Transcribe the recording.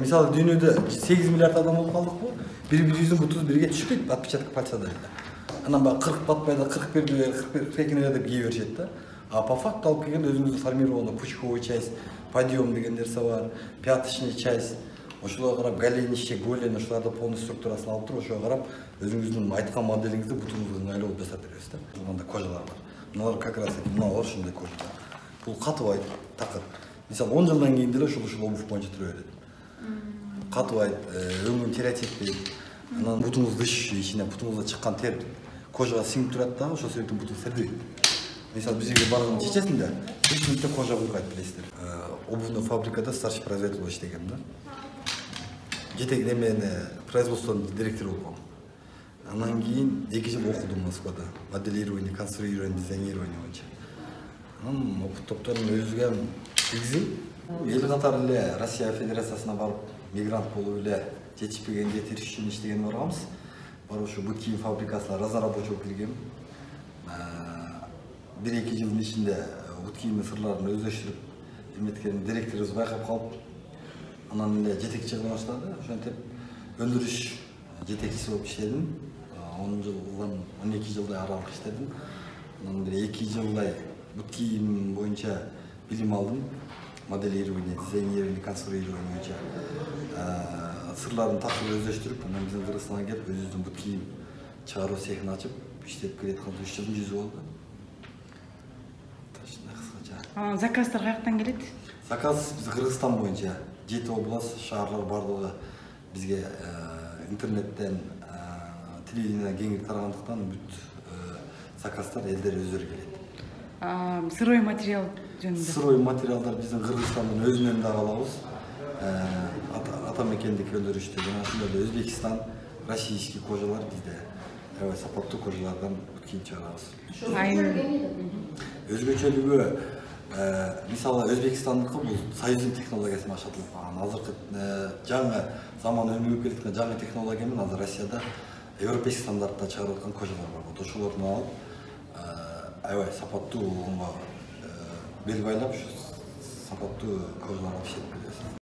Мисалы дүйнөдө 8 миллиард адам болуп калдыкпы? Бири-бирибиздин бутубуз бирге түшпөйт, отпечаток пальцада эле. Анан баягы 40 батпайда 41 бер, 42 деп кие беришет да. А по факту алып келгенде өзүңүздүн формированный пучковой часть, подъем деген нерсе бар, пяточный часть. Ошолорго карап голенище, голень, ошолорду полностью структурасын алып туруп, ошого карап өзүңүздүн айткан моделиңизди бутуңузга ыңгайлуу болуп жасап беребиз да. Мындай кожалар бар. Мыналар как раз мыналар ушундай кожа. Бул катыбайт, такыр. Мисалы 10 жылдан кийин деле ушул обувь боюнча тура берет. Катыбайт, өңүн тератетпейт. Анан бутуңуз дышчу, ичине бутуңуздан чыккан тер кожага сиңип турат дагы, ошол себептен бутуң сердибейт. Мисалы биз жерге барган чечесиң да, 3 мүнөттө кожа куйгайт билесиздер. Обувной фабрикада старший производитель болуп иштегем да. Жетек немени производствонун директору болгом. Анан кийин 2 жыл окудум Москвада. Моделирование, конструирование, дизайнирование боюнча. Анан опыттоптордун өзүгө киргизип, эл катары эле Россия Федерациясына барып, мигрант болуп эле жетишпегенде тириш үчүн иштеген барганбыз. Барып ушу бут кийим фабрикасына разнорабочий болуп киргем. 1-2 жылдын ичинде бут кийимдин сырларын өздөштүрүп, эметкен директорубуз байкап калып, анан эле жетекчи кыла баштады. Ошентип өндүрүш жетекчиси болуп иштедим. 10 жылдан 12 жылдай аралык иштедим. Анан бир 2 жылдай бут кийим боюнча билим алдым. Моделирование, дизайнирование, конструирование боюнча сырларын тартып өздөштүрүп, анан биздин Кыргызстанга келип, өзүбүздүн бут кийим чыгаруу цехин ачып, иштеп келаткан 3 жылдын жүзү болду. Ташына кыскача. Заказдар каяктан келет? Заказ биз Кыргызстан боюнча 7 область, шаарлар бардыгы бизге интернеттен, телевидениеден кеңири тарагандыктан бүт заказдар элдер өздөрү келет. Сырой материал жөнүндө. Сырой материалдар биздин Кыргызстандын өзүнөн дагы алабыз. Ата мекендик өндүрүштө жана ошондой Өзбекстан, российский кожалар бизде. Аябай сапаттуу кожалардан бут кийим чыгарабыз. Өзгөчөлүгү мисалы Өзбекстандыкы бул Союздун технологиясына ашатылып калган. Азыркы жаңы заман өнүгүп келаткан жаңы технология менен азыр Россияда европейский стандартта чыгарып аткан кожалар бар. Ошолордун алып аябай сапаттуу болгонго бел байлап, сапаттуу кожалар алып иштеп келебиз.